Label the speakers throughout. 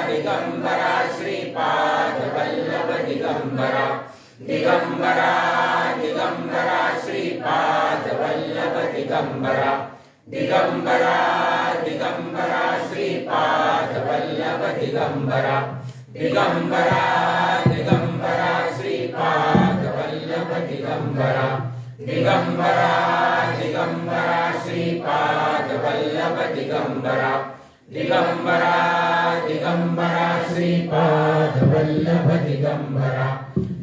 Speaker 1: दिगंबरा श्रीपाद वल्लभ दिगंबरा दिगंबरा दिगंबरा श्रीपाद वल्लभ दिगंबरा दिगंबरा दिगंबरा श्रीपाद वल्लभ दिगंबरा दिगंबरा दिगंबरा श्रीपाद वल्लभ दिगंबरा दिगंबरा दिगंबरा श्रीपाद वल्लभ दिगंबरा दिगंबरा दिगंबरा श्रीपाद वल्लभ दिगंबरा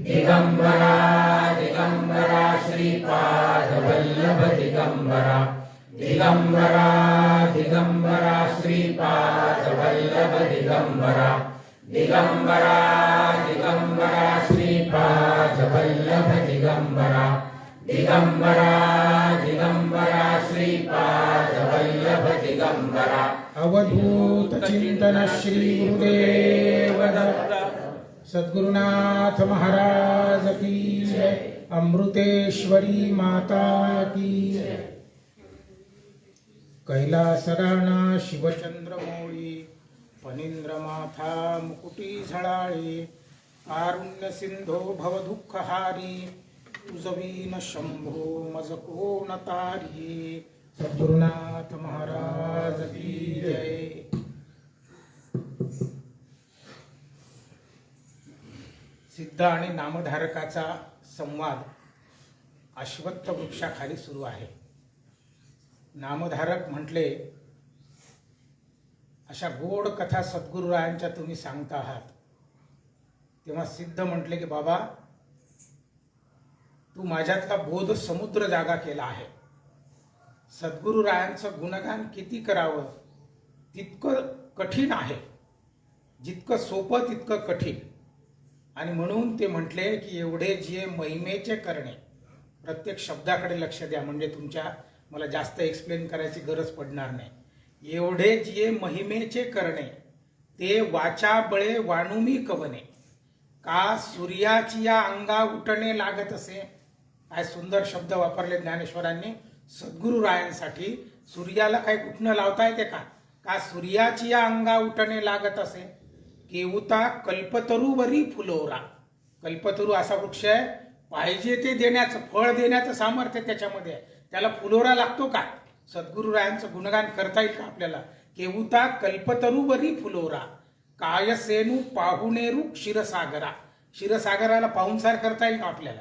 Speaker 1: दिगंबरा दिगंबरा श्रीपाद वल्लभ दिगंबरा दिगंबरा दिगंबरा श्रीपाद वल्लभ दिगंबरा दिगंबरा दिगंबरा श्रीपाद वल्लभ दिगंबरा दिगंबरा दिगंबरा श्रीपाद वल्लभ दिगंबरा
Speaker 2: अवधूत चिंतन श्री गुरुदेव दत्त सद्गुरुनाथ महाराज की जय। अमृतेश्वरी माता की जय। कैलासराणा शिवचंद्रमौळी फणींद्रमाथा मुकुटी झळाळी कारुण्य सिंधो भवदुःखहारी तुझवीन शंभो मज कोण तारी सद्गुरुनाथ महाराज की जय। सिद्ध आणि नामधारकाचा संवाद अश्वत्थ वृक्षाखाली सुरू आहे। नामधारक म्हटले अशा गोड कथा सद्गुरुरायांच्या तुम्ही सांगता आहात, तेव्हा सिद्ध म्हटले की बाबा तू माझ्यातला बोध समुद्र जागा केला आहे। सद्गुरुरायांचं गुणगान किती करावं तितकं कठीण आहे, जितकं सोपं तितकं कठीण। आणि म्हणून ते म्हटले की एवढे जे महिमेचे करणे, प्रत्येक शब्दाकडे लक्ष द्या म्हणजे तुमच्या मला जास्त एक्सप्लेन करायची गरज पडणार नाही। एवढे जे महिमेचे करणे ते वाचा बळे वाणुमी कवने, का सूर्याची या अंगा उठणे लागत असे। काय सुंदर शब्द वापरले ज्ञानेश्वरांनी सद्गुरुरायांसाठी। सूर्याला काही उठणं लावता येते का? का सूर्याची या अंगा उठणे लागत असे। केवता कल्पतरूवरी फुलोरा, कल्पतरू असा वृक्ष आहे, पाहिजे ते देण्याचं फळ देण्याचं सामर्थ्य त्याच्यामध्ये आहे, त्याला फुलोरा लागतो का? सद्गुरुरायांचं गुणगान करता येईल का आपल्याला? केवता कल्पतरूवरी फुलोरा कायसेनु पाहुणेरू क्षीरसागरा, क्षीरसागराला पाहुणसार करता येईल का आपल्याला?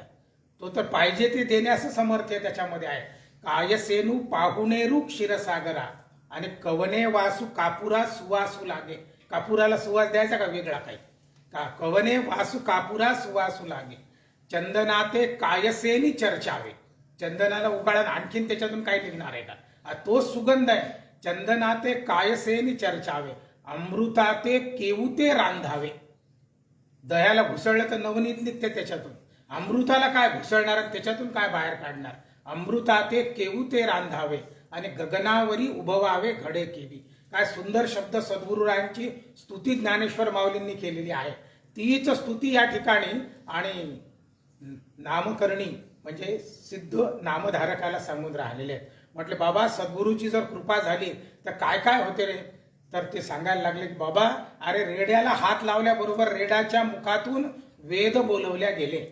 Speaker 2: तो तर पाहिजे ते देण्याचं सामर्थ्य त्याच्यामध्ये आहे। कायसेनु पाहुणेरू क्षीरसागरा आणि कवने वासू कापुरा सुवासू लागे, कापुराला सुवास द्यायचा का वेगळा काही? का कवने वासू कापुरा सुवासू लागे, चंदनाते कायसेनी चर्चावे, चंदनाला उगाळून आणखीन त्याच्यातून काय निघणार आहे का? तो सुगंध आहे। चंदनाते कायसेनी चर्चावे, अमृताते केवुते रांधावे, दह्याला घुसळलं तर नवनीत निघते त्याच्यातून, अमृताला काय घुसळणार त्याच्यातून काय बाहेर काढणार? अमृताते केवुते रांधावे आणि गगनावरी उभवावे घडे केवी। काय सुंदर शब्द सद्गुरुरायांची स्तुती ज्ञानेश्वर माऊलींनी केलेली आहे। तीच स्तुती या ठिकाणी आणि नामकरणी म्हणजे सिद्ध नामधारकाला सांगून राहिलेले आहेत। म्हटले बाबा सद्गुरूची जर कृपा झाली तर काय काय होते रे? तर ते सांगायला लागले की बाबा अरे रेड्याला हात लावल्याबरोबर रेड्याच्या मुखातून वेद बोलवल्या गेले।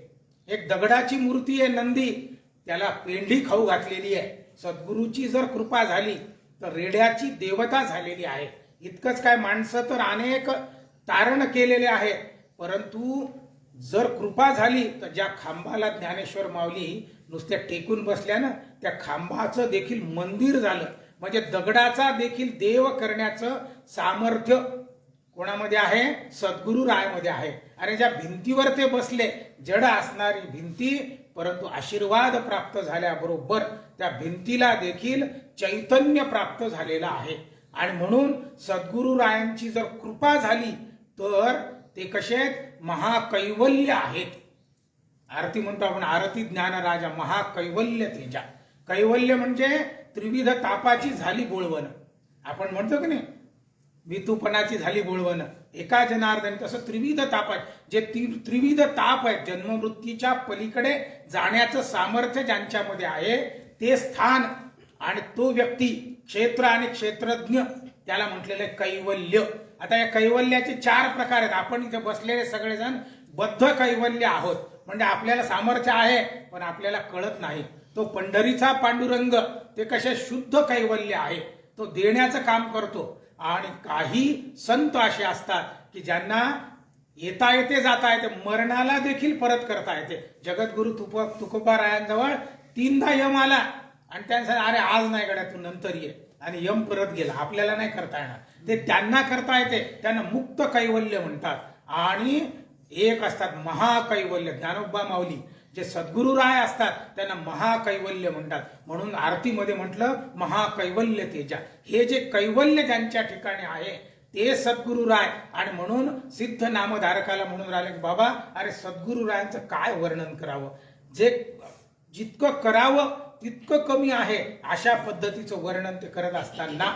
Speaker 2: एक दगडाची मूर्ती आहे नंदी, त्याला पेंढी खाऊ घातलेली आहे। सद्गुरूची जर कृपा झाली तर रेड्याची देवता झालेली आहे। इतकंच काय, माणसं तर अनेक तारण केलेले आहेत, परंतु जर कृपा झाली तर ज्या खांबाला ज्ञानेश्वर माऊली नुसत्या टेकून बसल्यानं त्या खांबाचं देखील मंदिर झालं। म्हणजे दगडाचा देखील देव करण्याचं सामर्थ्य कोणामध्ये आहे? सद्गुरुरायामध्ये आहे। आणि ज्या भिंतीवर ते बसले, जड असणारी भिंती, परंतु आशीर्वाद प्राप्त झाल्याबरोबर त्या भिंतीला देखील चैतन्य प्राप्त झालेलं आहे। आणि म्हणून सद्गुरुरायांची जर कृपा झाली तर ते कसे आहेत? महाकैवल्य आहेत। आरती म्हणतो आपण, आरती ज्ञान राजा महाकैवल्य तेजा। कैवल्य म्हणजे त्रिविध तापाची झाली बोळवण, आपण म्हणतो की नाही, वितूपणाची झाली बोळवण एका जनार्दन, तसं त्रिविध तापात जे त्रिविध ताप आहेत, जन्ममृत्यूच्या पलीकडे जाण्याचं सामर्थ्य ज्यांच्यामध्ये आहे ते स्थान आणि तो व्यक्ती क्षेत्र आणि क्षेत्रज्ञ त्याला म्हटलेलं कैवल्य आता या कैवल्याचे 4 प्रकार आहेत. आपण इथे बसलेले सगळेजण बद्ध कैवल्य आहोत, म्हणजे आपल्याला सामर्थ्य आहे पण आपल्याला कळत नाही. तो पंढरीचा पांडुरंग ते कसे शुद्ध कैवल्य आहे, तो देण्याचं काम करतो. आणि काही संत असे असतात की ज्यांना येता येते जाता येते, मरणाला देखील परत करता येते. जगद्गुरु तुकोबारायांजवळ 3दा यम आला आणि त्यांनी सांगितलं अरे आज नाही गड्या तू नंतर ये, आणि यम परत गेला. आपल्याला नाही करता येणार, ते त्यांना करता येते, त्यांना मुक्त कैवल्य म्हणतात. आणि एक असतात महाकैवल्य, ज्ञानोबा माऊली जे सद्गुरु राय असतात त्यांना महाकैवल्य म्हणतात. म्हणून आरतीमध्ये म्हटलं महाकैवल्य तेजा. हे जे कैवल्य ज्यांच्या ठिकाणी आहे ते सद्गुरु राय. आणि म्हणून सिद्ध नामधारकाला म्हणून राहिले की बाबा अरे सद्गुरु रायांचं काय वर्णन करावं, जे जितकं करावं तितकं कमी आहे, अशा पद्धतीचं वर्णन ते करत असताना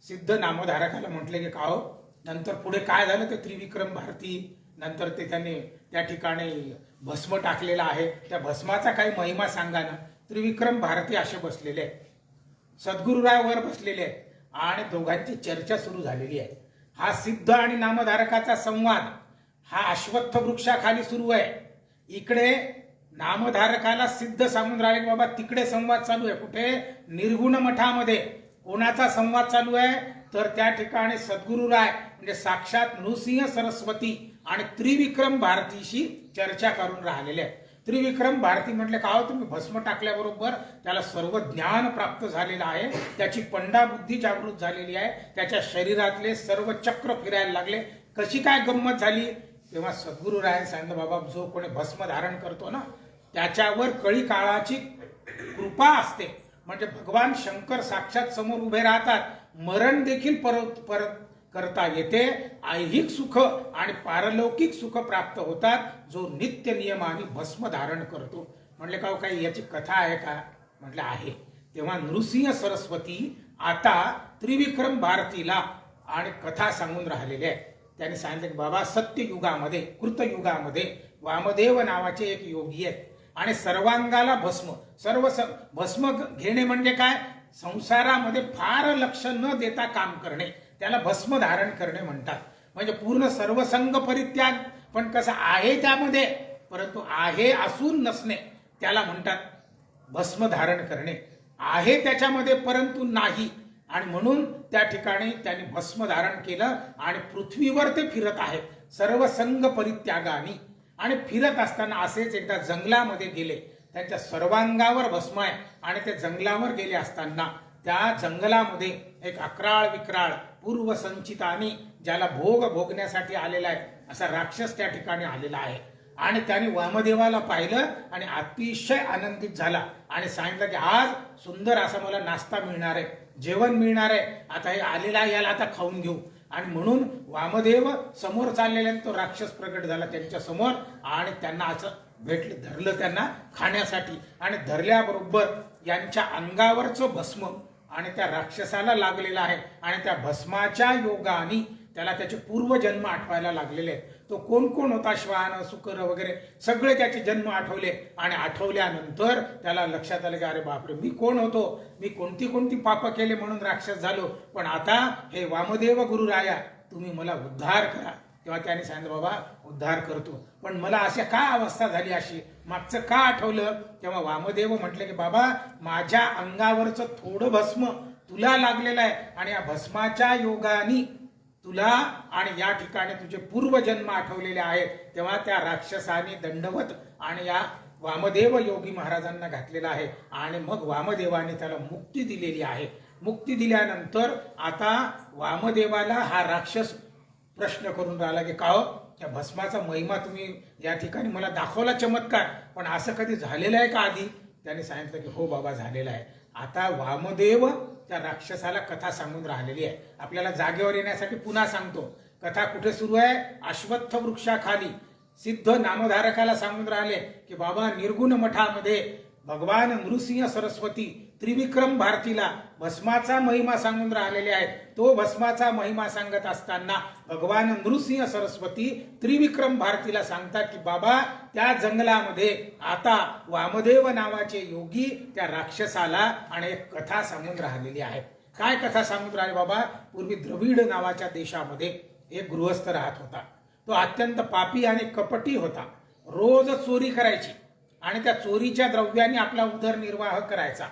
Speaker 2: सिद्ध नामधारकाला म्हटले की काहो नंतर पुढे काय झालं ते त्रिविक्रम भारती, नंतर ते त्यांनी त्या ठिकाणी भस्म टाकलेला आहे, त्या भस्माचा काही महिमा सांगा ना. त्रिविक्रम भारती असे बसलेले आहेत, सद्गुरुराय वर बसलेले आहेत आणि दोघांची चर्चा सुरू झालेली आहे. हा सिद्ध आणि नामधारकाचा संवाद हा अश्वत्थ वृक्षाखाली सुरू आहे. इकडे नामधारकाला सिद्ध सांगून राहिले बाबा तिकडे संवाद चालू आहे. कुठे? निर्गुण मठामध्ये. कोणाचा संवाद चालू आहे तर त्या ठिकाणी सद्गुरुराय म्हणजे साक्षात नृसिंह सरस्वती आणि त्रिविक्रम भारतीशी चर्चा करून राहिलेले आहेत. त्रिविक्रम भारती म्हटले का हो तुम्ही भस्म टाकल्याबरोबर त्याला सर्व ज्ञान प्राप्त झालेलं आहे, त्याची पंडा बुद्धी जागृत झालेली आहे, त्याच्या शरीरातले सर्व चक्र फिरायला लागले, कशी काय गंमत झाली. तेव्हा सद्गुरु राय सांगितलं बाबा जो कोणी भस्म धारण करतो ना त्याच्यावर कळी काळाची कृपा असते, म्हणजे भगवान शंकर साक्षात समोर उभे राहतात, मरण देखील परत करता येते, ऐहिक सुख आणि पारलौकिक सुख प्राप्त होतात जो नित्य नियमाने भस्म धारण करतो. म्हटले का काही याची कथा आहे का? म्हटलं आहे. तेव्हा नृसिंह सरस्वती आता त्रिविक्रम भारतीला आणि कथा सांगून राहिलेले आहेत. त्यांनी सांगितलं की बाबा सत्ययुगामध्ये कृतयुगामध्ये वामदेव नावाचे एक योगी आहेत आणि सर्वांगाला भस्म भस्म घेणे म्हणजे काय, संसारामध्ये फार लक्ष न देता काम करणे त्याला भस्म धारण करणे म्हणतात. म्हणजे पूर्ण सर्वसंग परित्याग, पण कसं आहे त्यामध्ये परंतु आहे असून नसणे त्याला म्हणतात भस्म धारण करणे. आहे त्याच्यामध्ये परंतु नाही, आणि म्हणून त्या ठिकाणी त्यांनी भस्म धारण केलं आणि पृथ्वीवर ते फिरत आहेत सर्वसंग परित्यागाने. आणि फिरत असताना असेच एकदा जंगलामध्ये गेले, त्यांच्या सर्वांगावर भस्म आहे आणि ते जंगलावर गेले असताना त्या जंगलामध्ये एक अक्राळ विक्राळ पूर्वसंचितानी ज्याला भोगण्यासाठी आलेला आहे असा राक्षस त्या ठिकाणी आलेला आहे. आणि त्याने वामदेवाला पाहिलं आणि अतिशय आनंदित झाला आणि सांगितलं की आज सुंदर असा मला नाश्ता मिळणार आहे, जेवण मिळणार आहे, आता हे आलेला याला आता खाऊन घेऊ. आणि म्हणून वामदेव समोर चाललेला तो राक्षस प्रकट झाला त्यांच्या समोर आणि त्यांना असं भेटलं, धरलं त्यांना खाण्यासाठी. आणि धरल्याबरोबर यांच्या अंगावरचं भस्म आणि त्या राक्षसाला लागलेला आहे आणि त्या भस्माच्या योगाने त्याला त्याचे पूर्वजन्म आठवायला लागलेले आहेत. तो कोण कोण होता, श्वान सुकर वगैरे सगळे त्याचे जन्म आठवले. आणि आठवल्यानंतर त्याला लक्षात आलं की अरे बापरे मी कोण होतो, मी कोणती पाप केले म्हणून राक्षस झालो, पण आता हे वामदेव गुरुराया तुम्ही मला उद्धार करा. तेव्हा त्याने सांगितलं बाबा उद्धार करतो, पण मला अशा का अवस्था झाली, अशी मागचं का आठवलं. तेव्हा वामदेव म्हटले की बाबा माझ्या अंगावरचं थोडं भस्म तुला लागलेलं आहे आणि या भस्माच्या योगाने तुला आणि या ठिकाणी तुझे पूर्वजन्म आठवलेले आहेत. तेव्हा त्या राक्षसाने दंडवत आणि या वामदेव योगी महाराजांना घातलेला आहे आणि मग वामदेवाने त्याला मुक्ती दिलेली आहे. मुक्ती दिल्यानंतर आता वामदेवाला हा राक्षस प्रश्न करून राहिला की का हो त्या भस्माचा महिमा तुम्ही या ठिकाणी मला दाखवला चमत्कार, पण असं कधी झालेलं आहे का आधी. त्याने सांगितलं की हो बाबा झालेलं आहे. आता वामदेव त्या राक्षसाला कथा सांगून राहिलेली आहे. आपल्याला जागेवर येण्यासाठी पुन्हा सांगतो. कथा कुठे सुरू आहे, अश्वत्थ वृक्षाखाली सिद्ध नामधारकाला सांगून राहिले की बाबा निर्गुण मठामध्ये भगवान नृसिंह सरस्वती त्रिविक्रम भारतीला भस्माचा महिमा सांगून राहिलेले आहेत. तो भस्माचा महिमा सांगत असताना भगवान नृसिंह सरस्वती त्रिविक्रम भारतीला सांगतात की बाबा त्या जंगलामध्ये आता वामदेव नावाचे योगी त्या राक्षसाला आणि एक कथा सांगून राहिलेली आहे. काय कथा सांगून राहिले बाबा? पूर्वी द्रविड नावाच्या देशामध्ये एक गृहस्थ राहत होता. तो अत्यंत पापी आणि कपटी होता. रोज चोरी करायची आणि त्या चोरीच्या द्रव्याने आपला उदरनिर्वाह करायचा.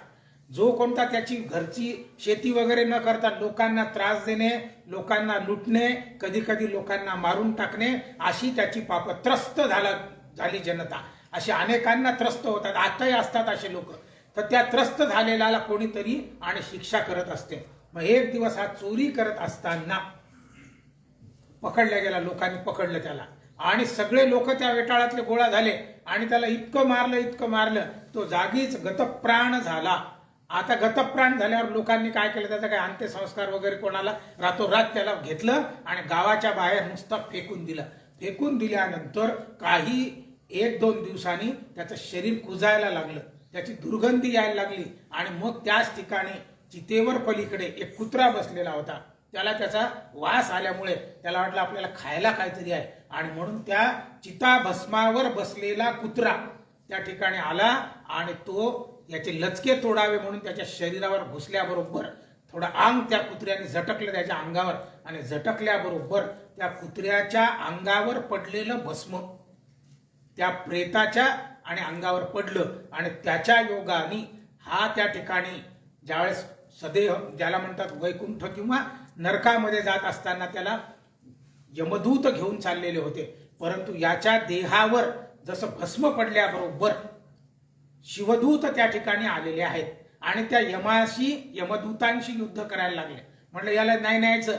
Speaker 2: जो कोणता त्याची घरची शेती वगैरे न करता लोकांना त्रास देणे, लोकांना लुटणे, कधी कधी लोकांना मारून टाकणे, अशी त्याची पाप त्रस्त झाली जनता. अशी अनेकांना त्रस्त होतात, आताही असतात असे लोक. तर त्या त्रस्त झालेल्याला कोणीतरी आणि शिक्षा करत असते. मग एक दिवस हा चोरी करत असताना पकडला गेला. लोकांनी पकडलं त्याला आणि सगळे लोक त्या वेटाळातले गोळा झाले आणि त्याला इतकं मारलं तो जागीच गतप्राण झाला. आता गतप्राण झाल्यावर लोकांनी काय केलं? त्याचा काय अंत्यसंस्कार वगैरे कोणाला रातोरात त्याला घेतलं आणि गावाच्या बाहेर नुसतं फेकून दिलं. फेकून दिल्यानंतर काही 1-2 दिवसांनी त्याचं शरीर कुजायला लागलं, त्याची दुर्गंधी यायला लागली आणि मग त्याच ठिकाणी चितेवर पलीकडे एक कुत्रा बसलेला होता. त्याला त्याचा वास आल्यामुळे त्याला वाटलं आपल्याला खायला काहीतरी आहे आणि म्हणून त्या चिताभस्मावर बसलेला कुत्रा त्या ठिकाणी आला आणि तो याचे लचके तोडावे म्हणून त्याच्या शरीरावर घुसल्याबरोबर थोडं अंग त्या कुत्र्याने झटकलं त्याच्या अंगावर आणि झटकल्याबरोबर त्या कुत्र्याच्या अंगावर पडलेलं भस्म त्या प्रेताच्या आणि अंगावर पडलं आणि त्याच्या योगाने हा त्या ठिकाणी ज्यावेळेस सदैव ज्याला म्हणतात वैकुंठ किंवा नरकामध्ये जात असताना त्याला यमदूत घेऊन चाललेले होते. परंतु याच्या देहावर जसं भस्म पडल्याबरोबर शिवदूत त्या ठिकाणी आलेले आहेत आणि त्या यमदूतांशी युद्ध करायला लागले. म्हटलं याला नाही न्यायचं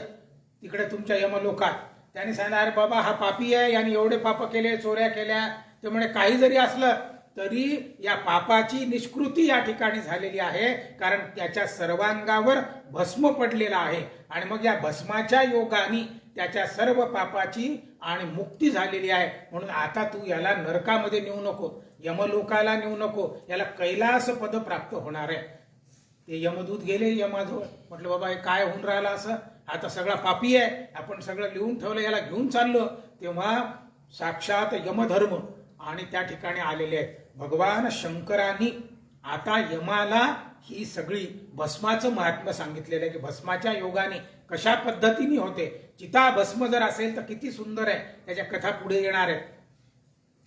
Speaker 2: तिकडे तुमच्या यमलोकात. त्यांनी सांगितलं अरे बाबा हा पापी आहे, याने एवढे पाप केले, चोऱ्या केल्या, त्यामुळे काही जरी असलं तरी या पापाची निष्कृती या ठिकाणी झालेली आहे, कारण त्याच्या सर्वांगावर भस्म पडलेला आहे आणि मग या भस्माच्या योगाने त्याच्या सर्व पापाची आणि मुक्ती झालेली आहे. म्हणून आता तू याला नरकामध्ये नेऊ नको, यमलोकाला नेऊ नको, याला कैलास पद प्राप्त होणार आहे. ते यमदूत गेले यमाजवळ. म्हटलं बाबा हे काय होऊन राहिलं असं? आता सगळा पापी आहे, आपण सगळं लिहून ठेवलं, याला घेऊन चाललो. तेव्हा साक्षात यमधर्म आणि त्या ठिकाणी आलेले आहेत. भगवान शंकरांनी आता यमाला ही सगळी भस्माचं महात्म्य सांगितलेलं आहे की भस्माच्या योगाने कशा पद्धतीने होते. चिता भस्म जर असेल तर किती सुंदर आहे, त्याच्या कथा पुढे येणार आहेत.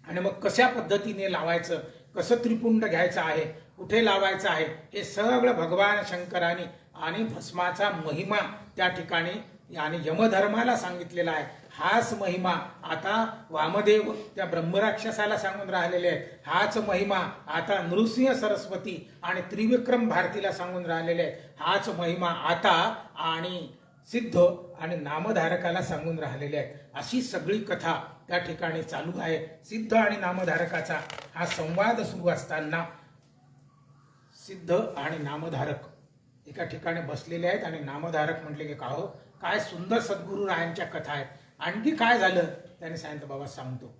Speaker 2: आणि मग कशा पद्धतीने लावायचं, कसं त्रिपुंड घ्यायचं आहे, कुठे लावायचं आहे, हे सगळं भगवान शंकरांनी आणि भस्माचा महिमा त्या ठिकाणी आणि यमधर्माला सांगितलेला आहे. हाच महिमा आता वामदेव त्या ब्रह्मराक्षसाला सांगून राहिलेले आहेत. हाच महिमा आता नृसिंह सरस्वती आणि त्रिविक्रम भारतीला सांगून राहिलेले आहेत. हाच महिमा आता आणि सिद्ध आणि नामधारकाला सांगून राहिलेले आहेत. अशी सगळी कथा त्या ठिकाणी चालू आहे. सिद्ध आणि नामधारकाचा हा संवाद सुरू असताना सिद्ध आणि नामधारक एका ठिकाणी बसलेले आहेत आणि नामधारक म्हटले की का हो काय सुंदर सद्गुरू रायांच्या कथा आहेत. आणखी काय झालं? त्याने सांगितलं बाबा सांगतो.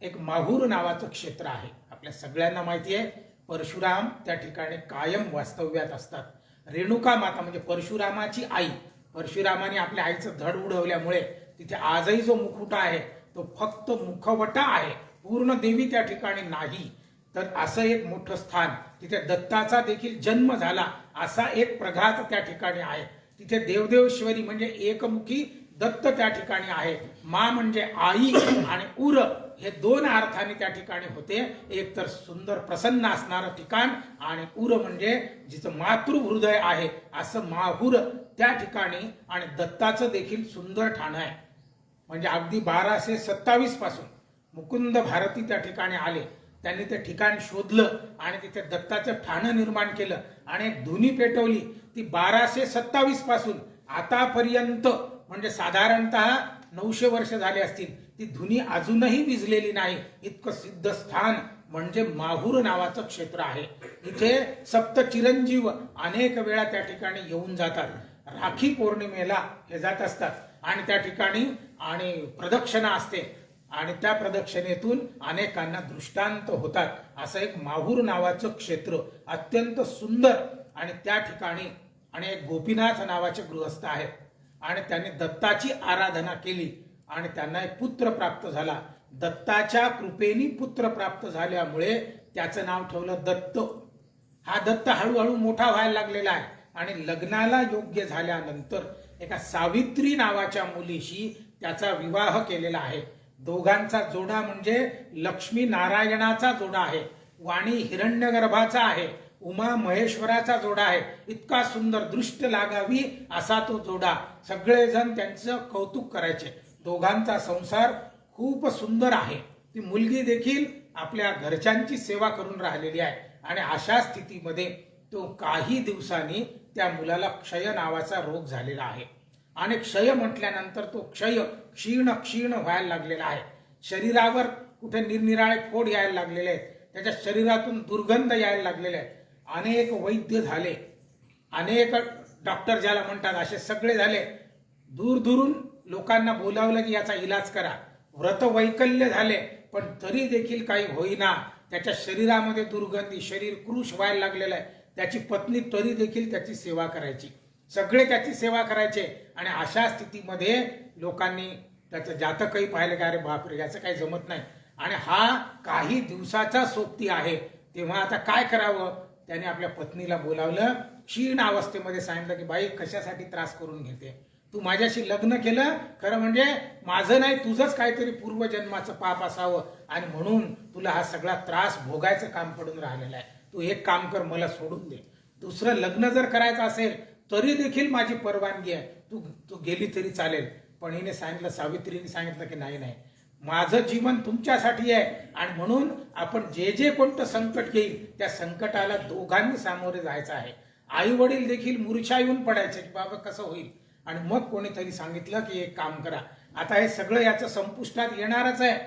Speaker 2: एक माहूर नावाचं क्षेत्र आहे, आपल्या सगळ्यांना माहिती आहे. परशुराम त्या ठिकाणी कायम वास्तव्यात असतात. रेणुका माता म्हणजे परशुरामाची आई, परशुरामाने आपल्या आईचं धड उडवल्यामुळे तिथे आजही जो मुखवटा आहे तो फक्त मुखवटा आहे, पूर्ण देवी त्या ठिकाणी नाही. तर असं एक मोठं स्थान, तिथे दत्ताचा देखील जन्म झाला असा एक प्रघात त्या ठिकाणी आहे. तिथे देवदेवेश्वरी म्हणजे एकमुखी दत्त त्या ठिकाणी आहे. मा म्हणजे आई आणि उर हे दोन अर्थाने त्या ठिकाणी होते. एक तर सुंदर प्रसन्न असणारं ठिकाण आणि उर म्हणजे जिचं मातृहृदय आहे असं माहूर त्या ठिकाणी. आणि दत्ताचं देखील सुंदर ठाण आहे. म्हणजे अगदी 1227 पासून मुकुंद भारती त्या ठिकाणी आले, त्यांनी ते ठिकाण शोधलं आणि तिथे दत्ताचं ठाणं निर्माण केलं आणि एक धुनी पेटवली. ती 1227 पासून आतापर्यंत म्हणजे साधारणतः 900 वर्ष झाले असतील, ती धुनी अजूनही विझलेली नाही. इतकं सिद्ध स्थान म्हणजे माहूर नावाचं क्षेत्र आहे. इथे सप्त चिरंजीव अनेक वेळा त्या ठिकाणी येऊन जातात. राखी पौर्णिमेला हे जात असतात आणि त्या ठिकाणी आणि प्रदक्षिणा असते आणि त्या प्रदक्षिणेतून अनेकांना दृष्टांत होतात. असं एक माहूर नावाचं क्षेत्र अत्यंत सुंदर. आणि त्या ठिकाणी आणि एक गोपीनाथ नावाचे गृहस्थ आहेत आणि त्यांनी दत्ताची आराधना केली आणि त्यांना एक पुत्र प्राप्त झाला. दत्ताच्या कृपेने पुत्र प्राप्त झाल्यामुळे त्याचं नाव ठेवलं दत्त. हा दत्त हळूहळू मोठा व्हायला लागलेला आहे. आणि लग्नाला योग्य झाल्यानंतर एका सावित्री नावाच्या मुलीशी त्याचा विवाह केलेला आहे. दोघांचा जोडा म्हणजे लक्ष्मी नारायणाचा जोडा आहे, वाणी हिरण्यगर्भाचा आहे, उमा महेश्वराचा जोडा आहे. इतका सुंदर, दृष्ट लागावी असा तो जोडा. सगळेजण त्यांचं कौतुक करायचे. दोघांचा संसार खूप सुंदर आहे. ती मुलगी देखील आपल्या घरच्यांची सेवा करून राहिलेली आहे. आणि अशा स्थितीमध्ये तो काही दिवसांनी त्या मुलाला क्षय नावाचा रोग झालेला आहे. आणि क्षय म्हटल्यानंतर तो क्षीण क्षीण व्हायला लागलेला आहे. शरीरावर कुठे निरनिराळे फोड यायला लागलेले आहेत, त्याच्या शरीरातून दुर्गंध यायला लागलेले आहे. अनेक वैद्य झाले, अनेक डॉक्टर ज्याला म्हणतात असे सगळे झाले. दूरदूरून लोकांना बोलावलं की याचा इलाज करा. व्रत वैकल्य झाले, पण तरी देखील काही होईना. त्याच्या शरीरामध्ये दुर्गंधी, शरीर कृश व्हायला लागलेलं आहे. त्याची पत्नी तरी देखील त्याची सेवा करायची, सगळे त्याची सेवा करायचे. आणि अशा स्थितीमध्ये लोकांनी त्याचं जातकही पाहिलं की अरे बापरे, याचं काही जमत नाही. आणि हा काही दिवसाचा सोबती आहे. तेव्हा आता काय करावं? त्याने आपल्या पत्नीला बोलावलं. क्षीण अवस्थेमध्ये सांगितलं की बाई, कशासाठी त्रास करून घेते? तू माझ्याशी लग्न केलं खरं म्हणजे माझं नाही, तुझंच काहीतरी पूर्वजन्माचं पाप असावं आणि म्हणून तुला हा सगळा त्रास भोगायचं काम पडून राहिलेलं आहे. तू एक काम कर, मला सोडून दे. दुसरं लग्न जर करायचं असेल तरी देखील माझी परवानगी आहे, तू गेली तरी चालेल. पण हिने सांगितलं, सावित्रीने सांगितलं की नाही, माझं जीवन तुमच्यासाठी आहे आणि म्हणून आपण जे जे कोणतं संकट येईल त्या संकटाला दोघांनी सामोरे जायचं आहे. आई वडील देखील मूर्छा येऊन पडायचे की बाबा कसं होईल. आणि मग कोणीतरी सांगितलं की एक काम करा, आता हे सगळं याचं संपुष्टात येणारच आहे.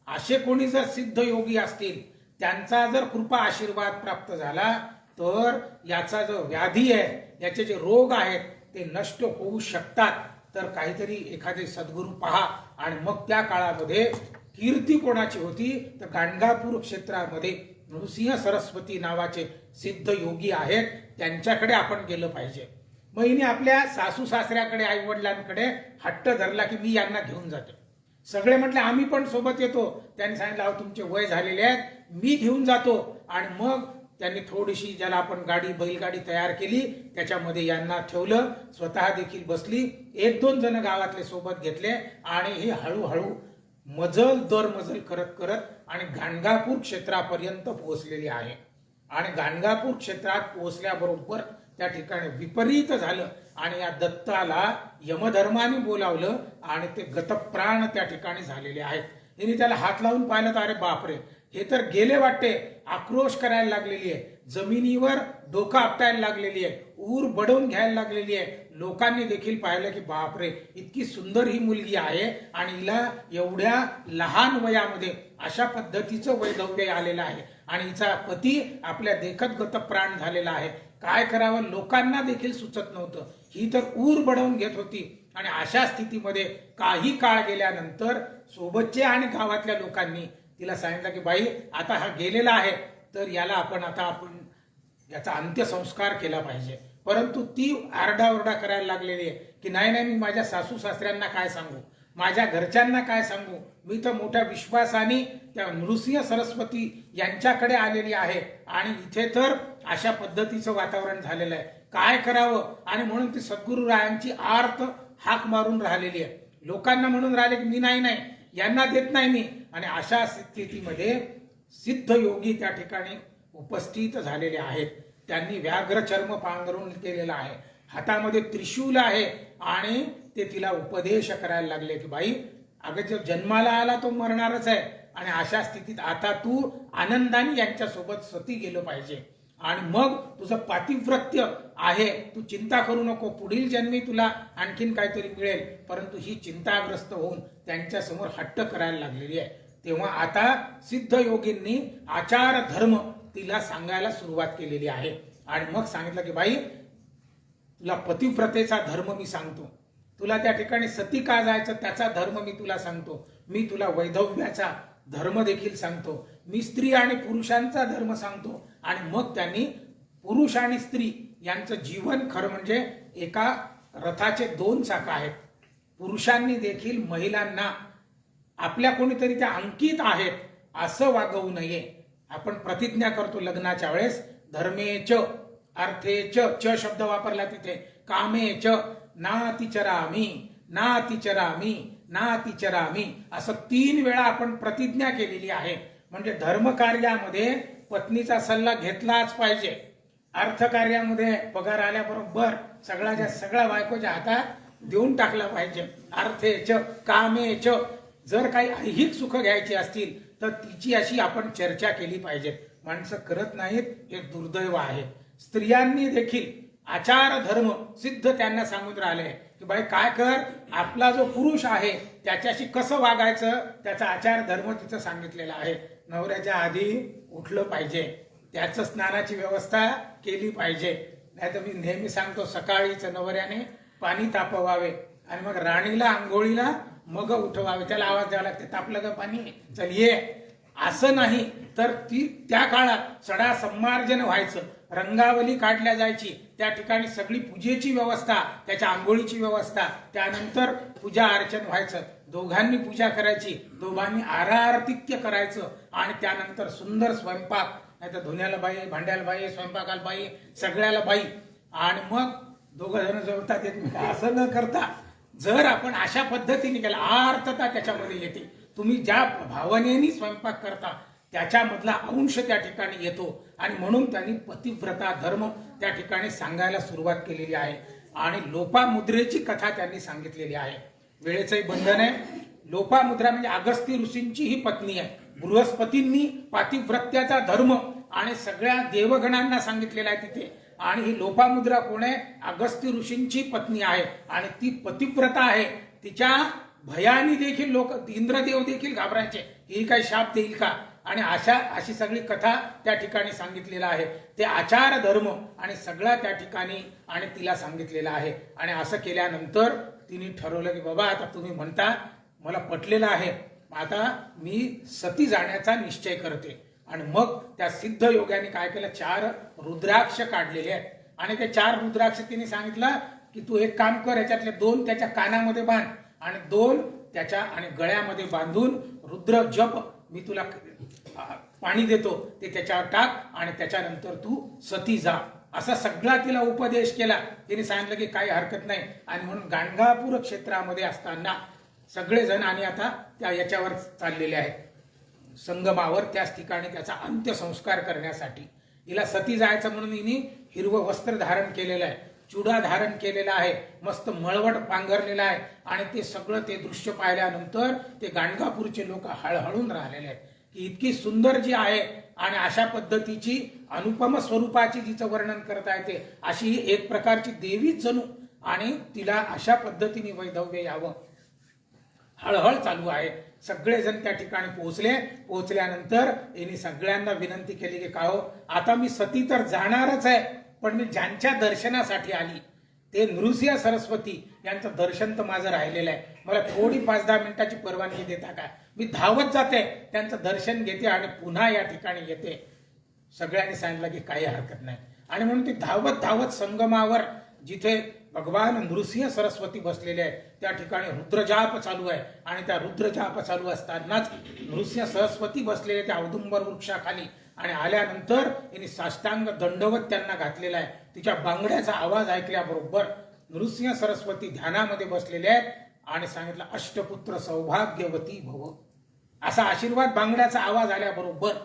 Speaker 2: असे कोणी जर सिद्ध योगी असतील, त्यांचा जर कृपा आशीर्वाद प्राप्त झाला तर याचा जो व्याधी आहे, याचे जे रोग आहेत ते नष्ट होऊ शकतात. तर काहीतरी एखादे सद्गुरू पहा. आणि मग त्या काळामध्ये कीर्ती कोणाची होती तर गाणगापूर क्षेत्रामध्ये नृसिंह सरस्वती नावाचे सिद्ध योगी आहेत, त्यांच्याकडे आपण गेलं पाहिजे. मग हिने आपल्या सासू सासऱ्याकडे, आई वडिलांकडे हट्ट धरला की मी यांना घेऊन जातो. सगळे म्हटले आम्ही पण सोबत येतो. त्यांनी सांगितलं अहो तुमचे वय झालेले आहेत, मी घेऊन जातो. आणि मग त्यांनी थोडीशी, ज्याला आपण गाडी बैलगाडी तयार केली, त्याच्यामध्ये यांना ठेवलं, स्वतः देखील बसली. 1-2 जण गावातले सोबत घेतले आणि हे हळूहळू मजल दर मजल करत करत आणि गाणगापूर क्षेत्रापर्यंत पोहोचलेली आहे. आणि गाणगापूर क्षेत्रात पोहोचल्याबरोबर त्या ठिकाणी विपरीत झालं आणि या दत्ताला यमधर्माने बोलावलं आणि ते गतप्राण त्या ठिकाणी झालेले आहेत. तिने त्याला हात लावून पाहिलं तर अरे बापरे, हे तर गेले वाटते. आक्रोश करायला लागलेली आहे, जमिनीवर डोकं आपटायला लागलेली आहे, ऊर बडवून घ्यायला लागलेली आहे. लोकांनी देखील पाहिलं की बापरे, इतकी सुंदर ही मुलगी आहे आणि हिला एवढ्या लहान वयामध्ये अशा पद्धतीचं वैधव्य आलेलं आहे आणि हिचा पती आपल्या देखत गतप्राण झालेला आहे. काय करावं लोकांना देखील सुचत नव्हतं. ही तर ऊर बडवून घेत होती. आणि अशा स्थितीमध्ये काही काळ गेल्यानंतर सोबतचे आणि गावातल्या लोकांनी तिला सांगितलं की बाई, आता हा गेलेला आहे तर आपण याचा अंत्यसंस्कार केला पाहिजे. परंतु ती आरडाओरडा करायला लागलेली आहे की नाही, मी माझ्या सासू सासऱ्यांना काय सांगू, माझ्या घरच्यांना काय सांगू, मी तर मोठ्या विश्वासाने त्या नृसिंह सरस्वती यांच्याकडे आलेली आहे आणि इथे तर अशा पद्धतीचं वातावरण झालेलं आहे, काय करावं. आणि म्हणून ती सद्गुरू रायांची आर्त हाक मारून राहिलेली आहे. लोकांना म्हणून राहिले की मी नाही, यांना देत नाही मी. आणि अशा स्थितीमध्ये सिद्ध योगी त्या ठिकाणी उपस्थित झालेले आहेत. त्यांनी व्याघ्र चर्म पांघरून केलेला आहे, हातामध्ये त्रिशूल आहे आणि ते तिला उपदेश करायला लागले की बाई, अगं जर जन्माला आला तो मरणारच आहे आणि अशा स्थितीत आता तू आनंदाने यांच्यासोबत सती गेलं पाहिजे. आणि मग तुझं पातिव्रत्य आहे, तू चिंता करू नको, पुढील जन्मी तुला आणखीन काहीतरी मिळेल. परंतु ही चिंताग्रस्त होऊन त्यांच्या समोर हट्ट करायला लागलेली आहे. तेव्हा आता सिद्ध योगींनी आचार धर्म तिला सांगायला सुरुवात केलेली आहे. आणि मग सांगितलं की बाई, तुला पतिव्रतेचा धर्म मी सांगतो, तुला त्या ठिकाणी सती का जायचं त्याचा धर्म मी तुला सांगतो, मी तुला वैधव्याचा धर्म देखील सांगतो, मी स्त्री आणि पुरुषांचा धर्म सांगतो. आणि मग त्यांनी पुरुष आणि स्त्री यांचं जीवन खरं म्हणजे एका रथाचे 2 चाक आहेत. पुरुषांनी देखील महिलांना आपल्या कोणीतरी त्या अंकित आहेत असं वागवू नये. आपण प्रतिज्ञा करतो लग्नाच्या वेळेस, धर्मेच अर्थे च, च शब्द वापरला तिथे, कामे च नातिचरामी, नातिचरामी, नातिचरामी, असं 3 वेळा आपण प्रतिज्ञा केलेली आहे. म्हणजे धर्मकार्यामध्ये पत्नीचा सल्ला घेतलाच पाहिजे. अर्थकार्यामध्ये पगार आल्याबरोबर सगळा बायकोच्या हातात देऊन टाकला पाहिजे. अर्थे च कामे च, जर काही ऐहिक सुख घ्यायची असतील तर तिची अशी आपण चर्चा केली पाहिजे. माणसं करत नाहीत, हे दुर्दैव आहे. स्त्रियांनी देखील आचार धर्म सिद्ध त्यांना सांगून राहिले की बाई काय कर, आपला जो पुरुष आहे त्याच्याशी कसं वागायचं त्याचा आचार धर्म तिचं सांगितलेला आहे. नवऱ्याच्या आधी उठलं पाहिजे, त्याचं स्नानाची व्यवस्था केली पाहिजे. नाही तर मी नेहमी सांगतो, सकाळीच नवऱ्याने पाणी तापवावे आणि मग राणीला आंघोळीला मग उठवावे. त्याला आवाज द्यावा लागते, तापलं का पाणी, चल ये. असं नाही तर त्या काळात सडा संमार्जन व्हायचं, रंगावली काढल्या जायची, त्या ठिकाणी सगळी पूजेची व्यवस्था, त्याच्या आंघोळीची व्यवस्था, त्यानंतर पूजा अर्चन व्हायचं, दोघांनी पूजा करायची, दोघांनी आरार्तिक्य करायचं आणि त्यानंतर सुंदर स्वयंपाक, नाही तर धुण्याला बाई, भांड्याला बाई, स्वयंपाकाला बाई, सगळ्याला बाई, आणि मग दोघं जण जेवतात एकमेका. असं न करता जर आपण अशा पद्धतीने केलं, आर्तता त्याच्यामध्ये येते. तुम्ही ज्या भावनेने स्वयंपाक करता त्याच्यामधला अंश त्या ठिकाणी येतो आणि म्हणून त्यांनी पतिव्रता धर्म त्या ठिकाणी सांगायला सुरुवात केलेली आहे. आणि लोपामुद्रेची कथा त्यांनी सांगितलेली आहे. वेळेचंही बंधन आहे. लोपामुद्रा म्हणजे अगस्त्य ऋषींची ही पत्नी आहे. बृहस्पतींनी पातिव्रत्याचा धर्म आणि सगळ्या देवगणांना सांगितलेला आहे तिथे. आणि ही लोपामुद्रा कोण आहे? अगस्त्य ऋषींची पत्नी आहे आणि ती पतिव्रता आहे. तिच्या भयाने देखील लोक, इंद्रदेव देखील घाबरायचे, ही काय शाप देईल का, आणि अशी सगळी कथा त्या ठिकाणी सांगितलेला आहे. ते आचार धर्म आणि सगळा त्या ठिकाणी आणि तिला सांगितलेला आहे. आणि असं केल्यानंतर तिने ठरवलं की बाबा आता तुम्ही म्हणता, मला पटलेलं आहे, आता मी सती जाण्याचा निश्चय करते. आणि मग त्या सिद्ध योग्याने काय केलं, 4 रुद्राक्ष काढलेले आहेत आणि ते 4 रुद्राक्ष तिने सांगितलं की तू एक काम कर, याच्यातले 2 त्याच्या कानामध्ये बांध आणि 2 त्याच्या आणि गळ्यामध्ये बांधून रुद्र जप, मी तुला पाणी देतो ते त्याच्यावर टाक आणि त्याच्यानंतर तू सती जा. असा सगळा तिला उपदेश केला. तिने सांगितलं की काही हरकत नाही. आणि म्हणून गाणगापूर क्षेत्रामध्ये असताना सगळेजण आणि आता त्या याच्यावर चाललेले आहेत, संगमावर, त्याच ठिकाणी त्याचा अंत्यसंस्कार करण्यासाठी. हिला सती जायचं म्हणून हिने हिरवं वस्त्र धारण केलेलं आहे, चुडा धारण केलेला आहे, मस्त मळवट पांघरलेला आहे. आणि ते सगळं ते दृश्य पाहिल्यानंतर ते गाणगापूरचे लोक हळहळून राहिलेले आहेत की इतकी सुंदर जी आहे आणि अशा पद्धतीची अनुपम स्वरूपाची जिचं वर्णन करता येते, अशी एक प्रकारची देवीच जणू, आणि तिला अशा पद्धतीने वैधव्य यावं, हळहळ चालू आहे. सगळेजण त्या ठिकाणी पोहोचल्यानंतर यांनी सगळ्यांना विनंती केली की काहो, आता मी सती तर जाणारच आहे, पण मी ज्यांच्या दर्शनासाठी आली ते नृसिंह सरस्वती यांचं दर्शन तर माझं राहिलेलं आहे, मला थोडी 5-10 मिनिटाची परवानगी देता का? मी धावत जाते, त्यांचं दर्शन घेते आणि पुन्हा या ठिकाणी येते. सगळ्यांनी सांगितलं की काही हरकत नाही. आणि म्हणून ती धावत धावत संगमावर, जिथे भगवान नृसिंह सरस्वती बसलेले आहेत, त्या ठिकाणी रुद्रजाप चालू आहे. आणि त्या रुद्रजाप चालू असतानाच नृसिंह सरस्वती बसलेले त्या औदुंबर वृक्षाखाली. आणि आल्यानंतर यांनी साष्टांग दंडवत त्यांना घातलेला आहे. तिच्या बांगड्याचा आवाज ऐकल्याबरोबर नृसिंह सरस्वती ध्यानामध्ये बसलेले आहेत आणि सांगितलं, अष्टपुत्र सौभाग्यवती भव. असा आशीर्वाद बांगड्याचा आवाज आल्याबरोबर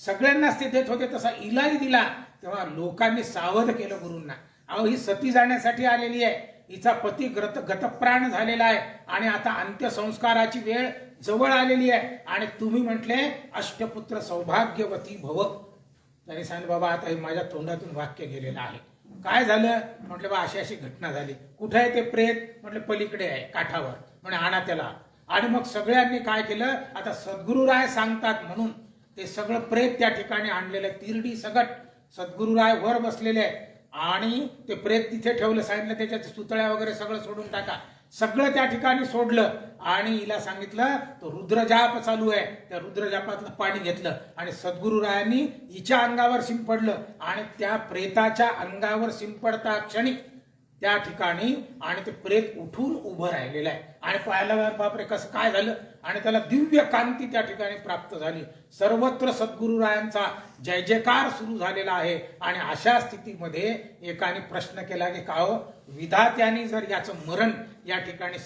Speaker 2: सगळ्यांनाच ते देत होते, तसा इलाही दिला. तेव्हा लोकांनी सावध केलं गुरूंना, अहो ही सती जाण्यासाठी आलेली आहे, हिचा पती गतप्राण झालेला आहे आणि आता अंत्यसंस्काराची वेळ जवळ आलेली आहे आणि तुम्ही म्हटले अष्टपुत्र सौभाग्यवती भव. त्यांनी सांगितलं, बाबा आता हे माझ्या तोंडातून वाक्य गेलेलं आहे. काय झालं? म्हटलं बा अशी अशी घटना झाली. कुठे आहे ते प्रेत? म्हटलं पलीकडे आहे काठावर. म्हणे आणा त्याला. आणि मग सगळ्यांनी काय केलं, आता सद्गुरुराय सांगतात म्हणून ते सगळं प्रेत त्या ठिकाणी आणलेलं, तिरडी सगट सद्गुरुराय वर बसलेले आहे आणि ते प्रेत तिथे ठेवलं. सांगितलं त्याच्यात सुतळ्या वगैरे सगळं सोडून टाका. सगळं त्या ठिकाणी सोडलं आणि हिला सांगितलं तो रुद्रजाप चालू आहे, त्या रुद्रजापातलं पाणी घेतलं आणि सद्गुरुरायांनी हिच्या अंगावर शिंपडलं आणि त्या प्रेताच्या अंगावर शिंपडता क्षणी त्या ठिकाणी आणि ते प्रेत उठून उभं राहिलेलं आहे आणि पाहायला बापरे कसं काय झालं आणि त्याला दिव्य कांती त्या ठिकाणी प्राप्त झाली. सर्वत्र सद्गुरुरायांचा जय जयकार सुरू झालेला आहे. आणि अशा स्थितीमध्ये एकाने प्रश्न केला की का हो विधात्याने जर याचं मरण या ठिकाणी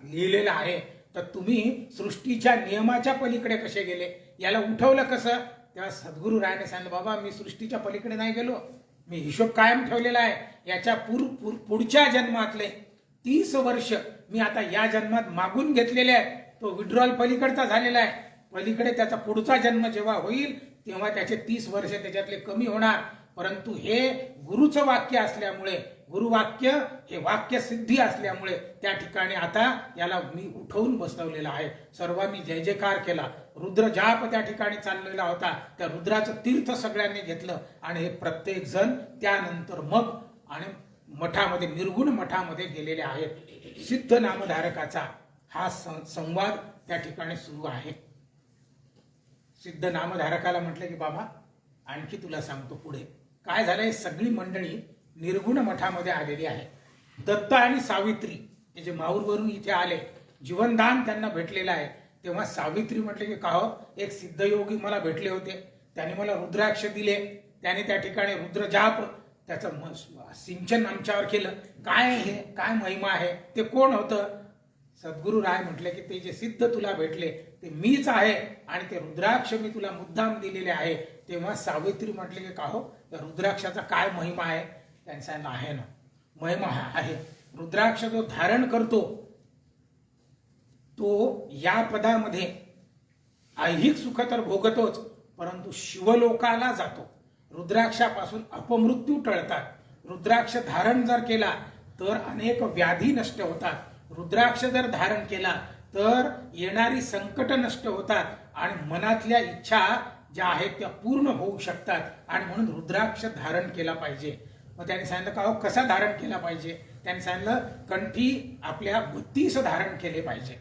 Speaker 2: लिहिलेलं आहे तर तुम्ही सृष्टीच्या नियमाच्या पलीकडे कसे गेले, याला उठवलं कसं? तेव्हा सद्गुरुरायाने सांगितलं बाबा मी सृष्टीच्या पलीकडे नाही गेलो, मी हिशोब कायम ठेवलेला आहे. याच्या पुढच्या जन्मातले 30 वर्ष मी आता या जन्मात मागून घेतलेले आहे, तो विड्रॉल पलीकडचा झालेला आहे. पलीकडे त्याचा पुढचा जन्म जेव्हा होईल तेव्हा त्याचे 30 वर्ष त्याच्यातले कमी होणार. परंतु हे गुरुचं वाक्य असल्यामुळे, गुरुवाक्य हे वाक्य सिद्धी असल्यामुळे त्या ठिकाणी आता याला मी उठवून बसवलेला आहे. सर्वांनी जय जयकार केला. रुद्र जाप त्या ठिकाणी चाललेला होता. त्या रुद्राचं तीर्थ सगळ्यांनी घेतलं आणि हे प्रत्येक जण त्यानंतर मग आणि मठामध्ये, निर्गुण मठामध्ये गेलेले आहेत. सिद्ध नामधारकाचा हा संवाद त्या ठिकाणी सुरू आहे. सिद्ध नामधारकाला म्हटलं की बाबा आणखी तुला सांगतो पुढे काय झालंय. सगळी मंडळी निर्गुण मठामध्ये आलेली आहे. दत्त आणि सावित्री हे जे माहूरवरून इथे आले, जीवनदान त्यांना भेटलेलं आहे. तेव्हा सावित्री म्हटले की का हो एक सिद्धयोगी मला भेटले होते, त्याने मला रुद्राक्ष दिले, त्याने त्या ठिकाणी रुद्रजाप त्याचं सिंचन आमच्यावर केलं. काय हे काय महिमा आहे, ते कोण होतं? सद्गुरु राय म्हटले की ते जे सिद्ध तुला भेटले ते मीच आहे आणि ते रुद्राक्ष मी तुला मुद्दाम दिलेले आहे. तेव्हा सावित्री म्हटले की का हो त्या रुद्राक्षाचा काय महिमा आहे? त्यांनी सांगितलं आहे ना महिमा आहे. रुद्राक्ष जो धारण करतो तो या पदामध्ये ऐहिक सुख तर भोगतोच, परंतु शिवलोकाला जातो. रुद्राक्षापासून अपमृत्यू टळतात. रुद्राक्ष धारण जर केला तर अनेक व्याधी नष्ट होतात. रुद्राक्ष जर धारण केला तर येणारी संकट नष्ट होतात आणि मनातल्या इच्छा ज्या आहेत त्या पूर्ण होऊ शकतात. आणि म्हणून रुद्राक्ष धारण केला पाहिजे. मग त्यांनी सांगितलं का हो कसा धारण केला पाहिजे? त्यांनी सांगितलं कंठी आपल्या 32 धारण केले पाहिजे,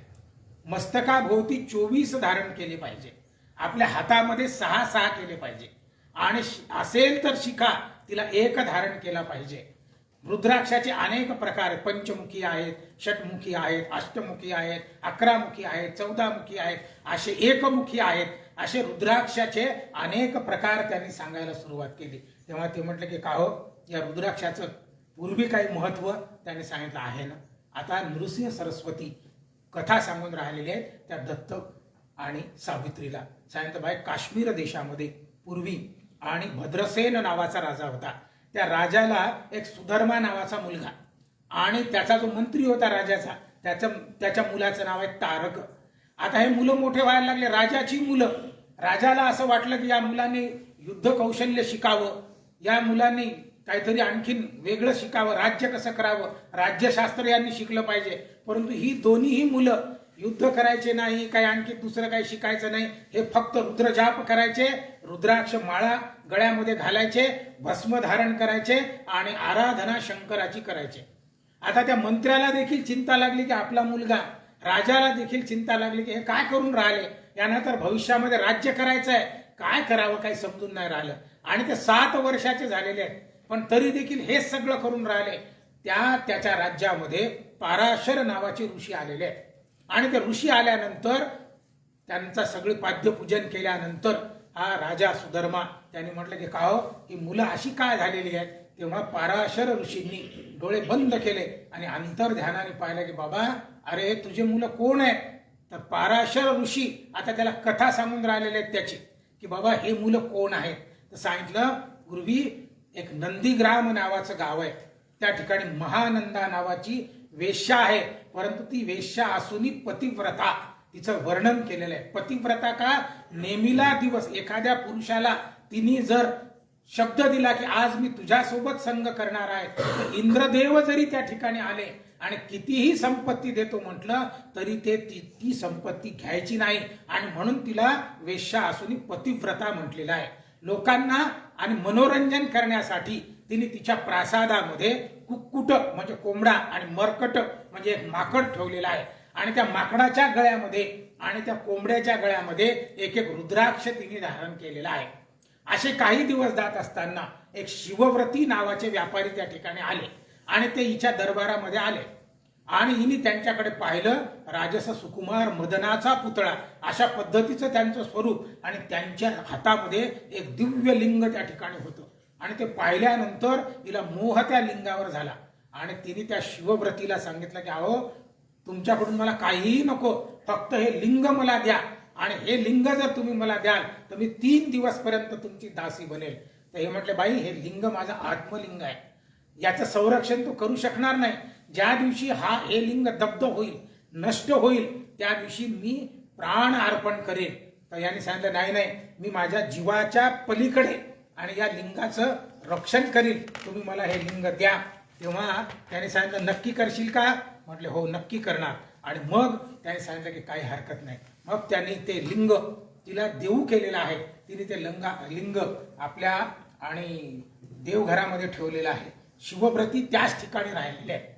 Speaker 2: मस्तकाभोवती 24 धारण केले पाहिजे, आपल्या हातामध्ये 6 केले पाहिजे आणि असेल तर शिखा तिला 1 धारण केला पाहिजे. रुद्राक्षाचे अनेक प्रकार, पंचमुखी आहेत, षटमुखी आहेत, अष्टमुखी आहेत, 11 मुखी आहेत, 14 मुखी आहेत, असे एकमुखी आहेत. असे रुद्राक्षाचे अनेक प्रकार त्यांनी सांगायला सुरुवात केली. तेव्हा ते म्हटले की का हो या रुद्राक्षाचं पूर्वी काही महत्व? त्यांनी सांगितलं आहे ना. आता नृसिंह सरस्वती कथा सांगून राहिलेली आहे त्या दत्त आणि सावित्रीला. सांगितलं बाई काश्मीर देशामध्ये पूर्वी आणि भद्रसेन नावाचा राजा होता. त्या राजाला एक सुधर्मा नावाचा मुलगा आणि त्याचा जो मंत्री होता राजाचा त्याच्या मुलाचं नाव आहे तारक. आता हे मुलं मोठे व्हायला लागले, राजाची मुलं. राजाला असं वाटलं की या मुलांनी युद्ध कौशल्य शिकावं, या मुलांनी काहीतरी आणखीन वेगळं शिकावं, राज्य कसं करावं, राज्यशास्त्र यांनी शिकलं पाहिजे. परंतु ही दोन्हीही मुलं युद्ध करायचे नाही, काही आणखी दुसरं काही शिकायचं नाही, हे फक्त रुद्रजाप करायचे, रुद्राक्ष माळा गळ्यामध्ये घालायचे, भस्म धारण करायचे आणि आराधना शंकराची करायचे. आता त्या मंत्र्याला देखील चिंता लागली की आपला मुलगा, राजाला देखील चिंता लागली की हे काय करून राहिले, यांना तर भविष्यामध्ये राज्य करायचं आहे, काय करावं काही समजून नाही राहिलं. आणि ते 7 वर्षाचे झालेले आहेत पण तरी देखील हे सगळं करून राहिले. त्याच्या राज्यामध्ये पाराशर नावाचे ऋषी आलेले आहेत आणि ते ऋषी आल्यानंतर त्यांचा सगळे पाद्यपूजन केल्यानंतर हा राजा सुधर्मा त्यांनी म्हटलं की का हो ही मुलं अशी काय झालेली आहेत? तेव्हा पाराशर ऋषींनी डोळे बंद केले आणि अंतर्ध्यानाने पाहिलं की बाबा अरे तुझे मुलं कोण आहेत? तर पाराशर ऋषी आता त्याला कथा सांगून राहिलेले आहेत त्याची की बाबा हे मुलं कोण आहेत? तर सांगितलं पूर्वी एक नंदीग्राम नावाचं गाव आहे, त्या ठिकाणी महानंदा नावाची वेश्या आहे, परंतु ती वेश्या असूनही पतिव्रता, तिचं वर्णन केलेलं आहे. पतिव्रता का? नेमीला दिवस एखाद्या पुरुषाला तिने जर शब्द दिला की आज मी तुझ्यासोबत संग करणार आहे, तर इंद्रदेव जरी त्या ठिकाणी आले आणि कितीही संपत्ती देतो म्हटलं तरी ते ती संपत्ती घ्यायची नाही. आणि म्हणून तिला वेश्या असूनही पतिव्रता म्हटलेलं आहे. लोकांना आणि मनोरंजन करण्यासाठी तिने तिच्या प्रासादामध्ये कुक्कुट म्हणजे कोंबडा आणि मरकट म्हणजे एक माकड ठेवलेला आहे आणि त्या माकडाच्या गळ्यामध्ये आणि त्या कोंबड्याच्या गळ्यामध्ये एक रुद्राक्ष तिने धारण केलेला आहे. असे काही दिवस जात असताना एक शिवव्रती नावाचे व्यापारी त्या ठिकाणी आले आणि ते हिच्या दरबारामध्ये आले आणि हिने त्यांच्याकडे पाहिलं. राजस सुकुमार मदनाचा पुतळा अशा पद्धतीचं त्यांचं स्वरूप आणि त्यांच्या हातामध्ये एक दिव्य लिंग त्या ठिकाणी होतं. आणि ते पाहिल्यानंतर तिला मोह त्या लिंगावर झाला आणि तिने त्या शिवव्रतीला सांगितलं की अहो, तुमच्याकडून मला काहीही नको, फक्त हे लिंग मला द्या आणि हे लिंग जर तुम्ही मला द्याल तर मी 3 दिवसपर्यंत तुमची दासी बनेल. तर हे म्हटले, बाई, हे लिंग माझं आत्मलिंग आहे, याचं संरक्षण तू करू शकणार नाही. ज्या दिवशी हे लिंग दग्ध होईल, नष्ट होईल, त्या दिवशी मी प्राण अर्पण करेन. तर याने सांगितलं, नाही नाही, मी माझ्या जीवाच्या पलीकडे आणि या लिंगाचं रक्षण करील, तुम्ही मला हे लिंग द्या. तेव्हा त्याने सांगितलं, नक्की करशील का? म्हटले, हो, नक्की करणार. आणि मग त्याने सांगितलं की काही हरकत नाही. मग त्याने ते लिंग तिला देऊ केलेलं आहे. तिने ते लिंग आपल्या आणि देवघरामध्ये ठेवलेलं आहे. शिवव्रती त्याच ठिकाणी राहिलेले आहे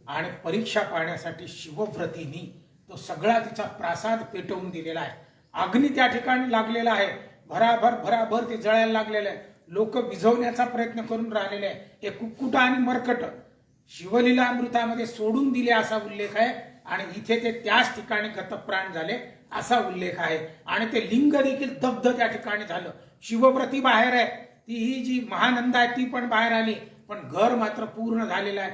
Speaker 2: आणि परीक्षा पाहण्यासाठी शिवव्रतींनी तो सगळा तिचा प्रासाद पेटवून दिलेला आहे. अग्नी त्या ठिकाणी लागलेला आहे, भराभर ते जळायला लागलेलं आहे. लोक विझवण्याचा प्रयत्न करून राहिलेले आहे. हे कुक्कुट आणि मरकट शिवलीलामृतामध्ये सोडून दिले असा उल्लेख आहे आणि इथे ते त्याच ठिकाणी गतप्राण झाले असा उल्लेख आहे. आणि ते लिंग देखील दग्ध त्या ठिकाणी झालं. शिवव्रती बाहेर आहे, ती ही जी महानंदा आहे ती पण बाहेर आली, पण घर मात्र पूर्ण झालेलं आहे,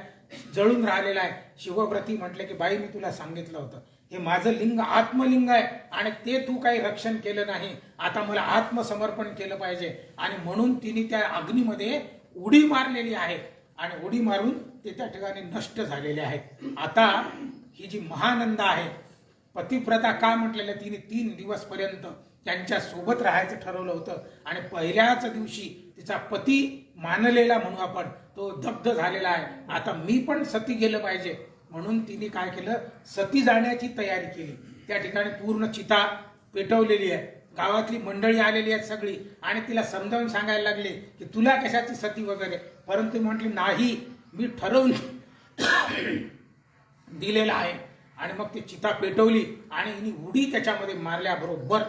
Speaker 2: जळून राहिलेला आहे. शिवव्रती म्हटले की बाई, मी तुला सांगितलं होतं हे माझं लिंग आत्मलिंग आहे आणि ते तू काही रक्षण केलं नाही, आता मला आत्मसमर्पण केलं पाहिजे. आणि म्हणून तिने त्या अग्नीमध्ये उडी मारलेली आहे आणि उडी मारून ते त्या ठिकाणी नष्ट झालेले आहेत. आता ही जी महानंदा आहे, पतिव्रता का म्हटलेलं, तिने 3 दिवसपर्यंत त्यांच्या सोबत राहायचं ठरवलं होतं आणि पहिल्याच दिवशी तिचा पती मानलेला म्हणू आपण तो दग्ध झालेला आहे. आता मी पण सती गेलं पाहिजे म्हणून तिने काय केलं, सती जाण्याची तयारी केली. त्या ठिकाणी पूर्ण चिता पेटवलेली आहे, गावातली मंडळी आलेली आहेत सगळी आणि तिला समजावून सांगायला लागले की तुला कशाची सती वगैरे, परंतु म्हटली नाही, मी ठरवून दिलेला आहे. आणि मग ती चिता पेटवली आणि हिने उडी त्याच्यामध्ये मारल्याबरोबर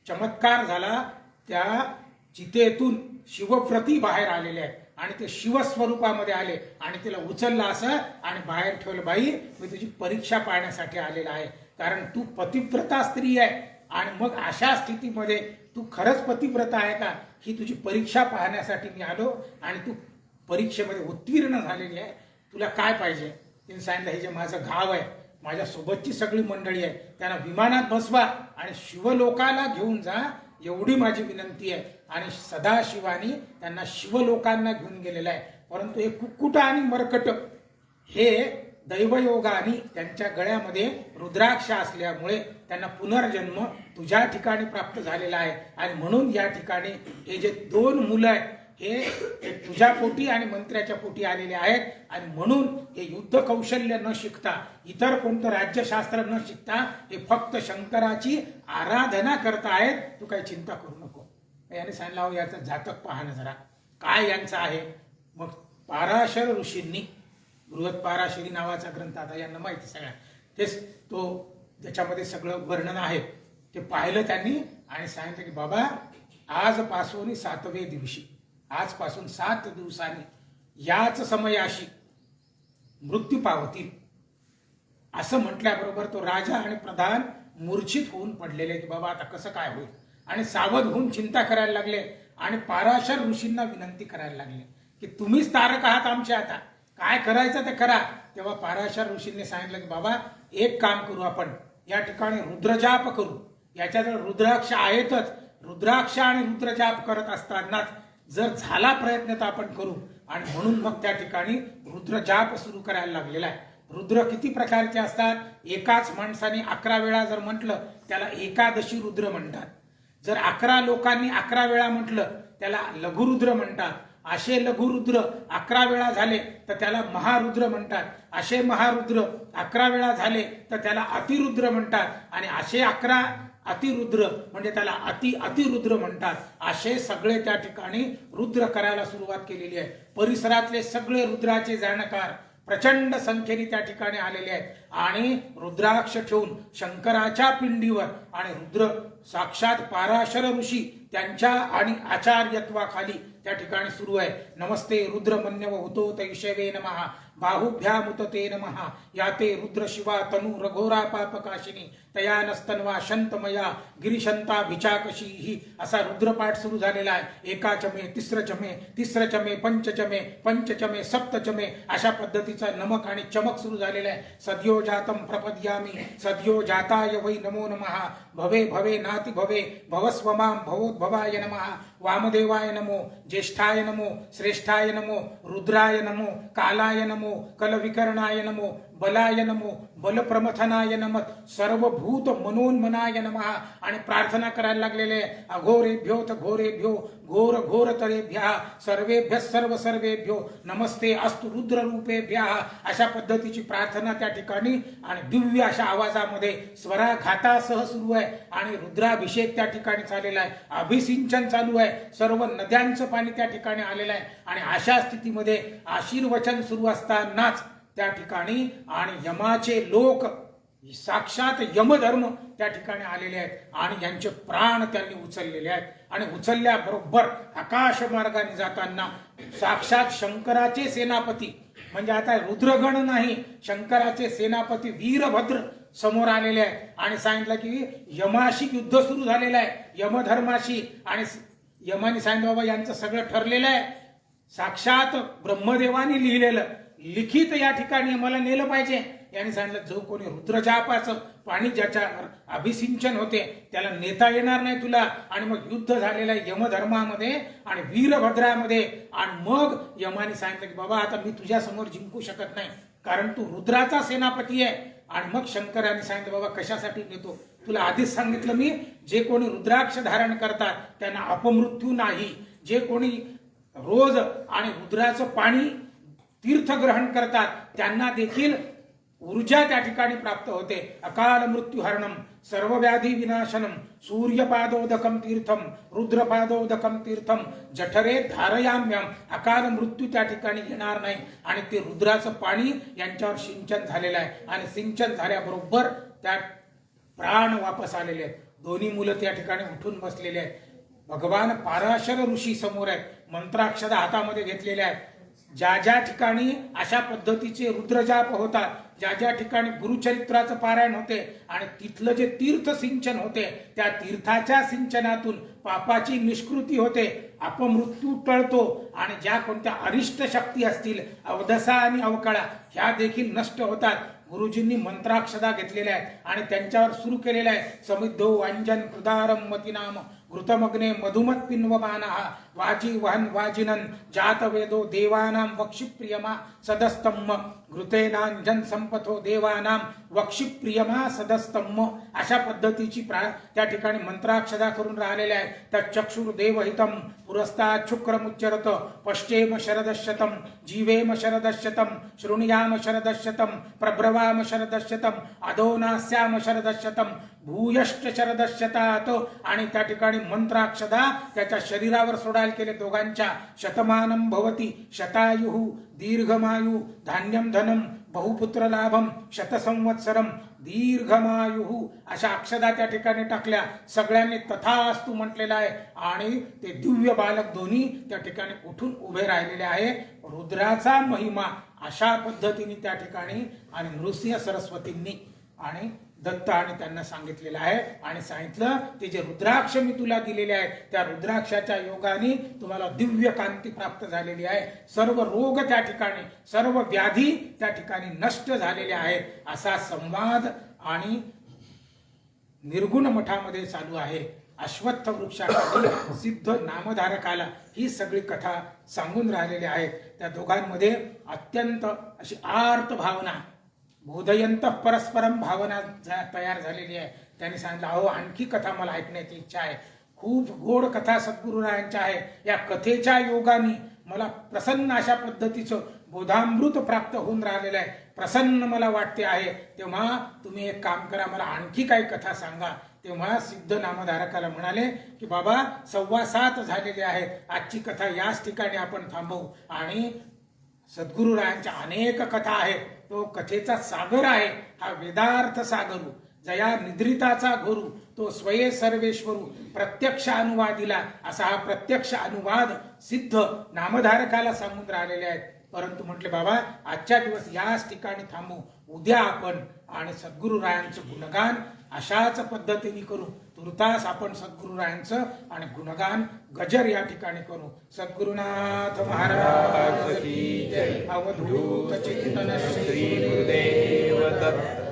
Speaker 2: चमत्कार झाला. त्या चितेतून शिवव्रती बाहेर आलेले आहे आणि ते शिवस्वरूपामध्ये आले आणि तिला उचललं असं आणि बाहेर ठेवलं. बाई, मी तुझी परीक्षा पाहण्यासाठी आलेला आहे, कारण तू पतिव्रता स्त्री आहे आणि मग अशा स्थितीमध्ये तू खरंच पतिव्रता आहे का, ही तुझी परीक्षा पाहण्यासाठी मी आलो आणि तू परीक्षेमध्ये उत्तीर्ण झालेली आहे, तुला काय पाहिजे? तिने सांगितलं, हे जे माझं गाव आहे, माझ्या सोबतची सगळी मंडळी आहे, त्यांना विमानात बसवा आणि शिवलोकाला घेऊन जा, एवढी माझी विनंती आहे. आणि सदाशिवानी त्यांना शिवलोकांना घेऊन गेलेला आहे. परंतु हे कुक्कुट आणि मरकट हे दैवयोगाने त्यांच्या गळ्यामध्ये रुद्राक्ष असल्यामुळे त्यांना पुनर्जन्म तुझ्या ठिकाणी प्राप्त झालेला आहे आणि म्हणून या ठिकाणी हे जे 2 मुलं आहेत हे तुझ्या पोटी आणि मंत्र्याच्या पोटी आलेले आहेत आणि म्हणून हे युद्ध कौशल्य न शिकता, इतर कोणतं राज्यशास्त्र न शिकता हे फक्त शंकराची आराधना करता आहेत, तू काही चिंता करू नको. याने सांगितलं, याचं जातक पाहणं जरा काय यांचं आहे. मग पाराशर ऋषींनी बृहत पाराशरी नावाचा ग्रंथ, आता यांना माहिती सगळ्या, तेच तो त्याच्यामध्ये सगळं वर्णन आहे, ते पाहिलं त्यांनी आणि सांगितलं की बाबा, आजपासून 7वे दिवशी, आजपासून 7 दिवसांनी याच समयाशी मृत्यू पावतील. असं म्हटल्याबरोबर तो राजा आणि प्रधान मूर्छित होऊन पडलेले की बाबा आता कसं काय होईल, आणि सावध होऊन चिंता करायला लागले आणि पाराशर ऋषींना विनंती करायला लागले की तुम्हीच तारक आहात आमचे, आता काय करायचं ते करा. तेव्हा पाराशर ऋषींनी सांगितलं की बाबा, एक काम करू, आपण या ठिकाणी रुद्रजाप करू. याच्यात रुद्राक्ष आहेतच, रुद्राक्ष आणि रुद्रजाप करत असतानाच जर झाला प्रयत्न तर आपण करू. आणि म्हणून मग त्या ठिकाणी रुद्रजाप सुरू करायला लागलेला आहे. रुद्र किती प्रकारचे असतात, एकाच माणसाने 11 वेळा जर म्हटलं त्याला एकादशी रुद्र म्हणतात. जर 11 लोकांनी 11 वेळा म्हटलं त्याला लघुरुद्र म्हणतात. असे लघुरुद्र 11 वेळा झाले तर त्याला महारुद्र म्हणतात. असे महारुद्र 11 वेळा झाले तर त्याला अतिरुद्र म्हणतात. आणि असे 11 अतिरुद्र म्हणजे त्याला अतिरुद्र म्हणतात. असे सगळे त्या ठिकाणी रुद्र करायला सुरुवात केलेली आहे. परिसरातले सगळे रुद्राचे जाणकार प्रचंड संख्येने त्या ठिकाणी आलेले आहेत आणि रुद्राक्ष ठेवून शंकराच्या पिंडीवर, आणि रुद्र साक्षात पाराशर ऋषी त्यांच्या आणि आचार्यत्वाखाली त्या ठिकाणी सुरू आहे. नमस्ते रुद्रमन्यव हुतोत ईशवे नमः बाहुभ्यामुतते नमः याते रुद्र शिवा तनु रघोरा पापकाशिनी तया नस्तन्वा शंतमया गिरिशंता भिचाकशी ही असा रुद्रपाठ सुरू झालेला आहे. एकाचमे तिसरचमे पंचचमे सप्तचमे अशा पद्धतीचा नमक आणि चमक सुरू झालेला आहे. सद्यो जातम प्रपद्यामी सद्यो जाताय वै नमो नमः भवे भवे नाति भवे भवस्वमां भवोद्भवाय नमः वामदेवाय नमो ज्येष्ठाय नमो श्रेष्ठाय नमो रुद्राय नमो कालाय नमो कलविकरणाय नमो बलाय नमो बलप्रमथनाय नमः सर्वभूत मनोन्मनाय नमः आणि प्रार्थना करायला लागलेले अघोरेभ्योत घोरेभ्यो घोर घोरतरेभ्यः सर्वेभ्यः सर्वेभ्यो नमस्ते अस्तु रुद्र रूपेभ्यः अशा पद्धतीची प्रार्थना त्या ठिकाणी आणि दिव्य अशा आवाजामध्ये स्वराघातासह सुरू आहे आणि रुद्राभिषेक त्या ठिकाणी झालेला आहे. अभिसिंचन चालू आहे. सर्व नद्यांचं पाणी त्या ठिकाणी आलेलं आहे आणि अशा स्थितीमध्ये आशीर्वचन सुरू असतानाच त्या ठिकाणी आणि यमाचे लोक साक्षात यमधर्म त्या ठिकाणी आलेले आहेत आणि यांचे प्राण त्यांनी उचललेले आहेत आणि उचलल्याबरोबर आकाश मार्गाने जाताना साक्षात शंकराचे सेनापती म्हणजे आता रुद्रगण नाही शंकराचे सेनापती वीरभद्र समोर आलेले आहेत आणि सांगितलं की यमाशी युद्ध सुरू झालेलं आहे यमधर्माशी आणि यमाने सांगितलं बाबा यांचं सगळं ठरलेलं आहे. साक्षात ब्रह्मदेवाने लिहिलेलं लिखित या ठिकाणी मला नेलं पाहिजे. यांनी सांगितलं जो कोणी रुद्रजापाचं पाणी ज्याच्यावर अभिसिंचन होते त्याला नेता येणार नाही तुला. आणि मग युद्ध झालेलं आहे यमधर्मामध्ये आणि वीरभद्रामध्ये आणि मग यमाने सांगितलं की बाबा आता मी तुझ्या समोर जिंकू शकत नाही कारण तू रुद्राचा सेनापती आहे. आणि मग शंकराने सांगितलं बाबा कशासाठी नेतो तुला आधीच सांगितलं मी जे कोणी रुद्राक्ष धारण करतात त्यांना अपमृत्यू नाही. जे कोणी रोज आणि रुद्राचं पाणी तीर्थ ग्रहण करतात त्यांना देखील ऊर्जा त्या ठिकाणी प्राप्त होते. अकाल मृत्यू हरणम सर्व व्याधी विनाशनम सूर्यपादोदकम तीर्थम रुद्रपादोदकम तीर्थम जठरे धारयाम्यम. अकाल मृत्यू त्या ठिकाणी येणार नाही आणि ते रुद्राचं पाणी यांच्यावर सिंचन झालेलं आहे आणि सिंचन झाल्याबरोबर त्या प्राण वापस आलेले आहेत. दोन्ही मुलं त्या ठिकाणी उठून बसलेले आहेत. भगवान पाराशर ऋषी समोर आहेत. मंत्राक्षरा हातामध्ये घेतलेल्या आहेत. ज्या ज्या ठिकाणी अशा पद्धतीचे रुद्रजाप होतात ज्या ज्या ठिकाणी गुरुचरित्राचं पारायण होते आणि तिथलं जे तीर्थ सिंचन होते त्या तीर्थाच्या सिंचनातून पापाची निष्कृती होते अपमृत्यू टळतो आणि ज्या कोणत्या अरिष्ट शक्ती असतील अवदसा आणि अवकाळा ह्या देखील नष्ट होतात. गुरुजींनी मंत्राक्षदा घेतलेल्या आहेत आणि त्यांच्यावर सुरू केलेल्या आहे समिद्धो अंजन कृदारम मतिनाम घृतमग्ने मधुमत पिन्वमानः वाजी वहन वाजिनन जातवेदो देवानां वक्षिप्रियमा सदस्तम्म घृतेनांजन संपथो देवानां वक्षिप्रियमा सदस्तम्म अशा पद्धतीची त्या ठिकाणी मंत्राक्षदा करून राहिलेल्या आहेत. त्या चक्षुर्देवहितम पुरस्तात् शुक्रमुच्चरत पश्चेम शरदशतम जीवेम शरदशतम शृणुयाम शरदशतम प्रब्रवाम शरदशतम अधोनास्याम शरदशतम भूयश्च शरदशतात. आणि त्या ठिकाणी मंत्राक्षदा त्याच्या शरीरावर सोडायला केले दोघांच्या. शतमानं भवती शतायुः दीर्घमायु धान्यम धनम बहुपुत्र लाभम शतसंवत्सरम दीर्घमायुः अशा अक्षदा त्या ठिकाणी टाकल्या. सगळ्यांनी तथास्तु म्हटलेलं आहे आणि ते दिव्य बालक दोन्ही त्या ठिकाणी उठून उभे राहिलेले आहे. रुद्राचा महिमा अशा पद्धतीने त्या ठिकाणी आणि नृसिंह सरस्वतींनी आणि दत्त आणि त्यांना सांगितलेलं आहे आणि सांगितलं ते जे रुद्राक्ष मी तुला दिलेले आहे त्या रुद्राक्षाच्या योगाने तुम्हाला दिव्य कांती प्राप्त झालेली आहे. सर्व रोग त्या ठिकाणी सर्व व्याधी त्या ठिकाणी नष्ट झालेले आहेत. असा संवाद आणि निर्गुण मठामध्ये चालू आहे. अश्वत्थ वृक्षाखाली सिद्ध नामधारकाला ही सगळी कथा सांगून राहिलेली आहे. त्या दोघांमध्ये अत्यंत अशी आर्त भावना बोधयंत परस्परम भावना तयार झालेली आहे. त्यांनी सांगितलं अहो आणखी कथा मला ऐकण्याची इच्छा आहे. खूप गोड कथा सद्गुरुरायांच्या आहे. या कथेच्या योगाने मला प्रसन्न अशा पद्धतीचं बोधामृत प्राप्त होऊन राहिलेलं आहे. प्रसन्न मला वाटते आहे. तेव्हा तुम्ही एक काम करा मला आणखी काही कथा सांगा. तेव्हा सिद्ध नामधारकाला म्हणाले की बाबा 7:15 झालेले आहेत. आजची कथा याच ठिकाणी आपण थांबवू. आणि सद्गुरुरायांच्या अनेक कथा आहेत. तो कथेचा सागर आहे हा वेदार्थ सागरू. जया निद्रिताचा गुरु तो स्वये सर्वेश्वरू प्रत्यक्ष अनुवादिला असा हा प्रत्यक्ष अनुवाद सिद्ध नामधारकाला सांगून राहिलेले आहेत. परंतु म्हटले बाबा आजच्या दिवस याच ठिकाणी थांबू, उद्या आपण आणि सद्गुरुरायांचं गुणगान अशाच पद्धतीने करू. तुर्तास आपण सद्गुरुरायांचं आणि गुणगान गजर या ठिकाणी करू. सद्गुरुनाथ महाराज की जय. अवधूत चिंतन श्री गुरुदेव दत्त.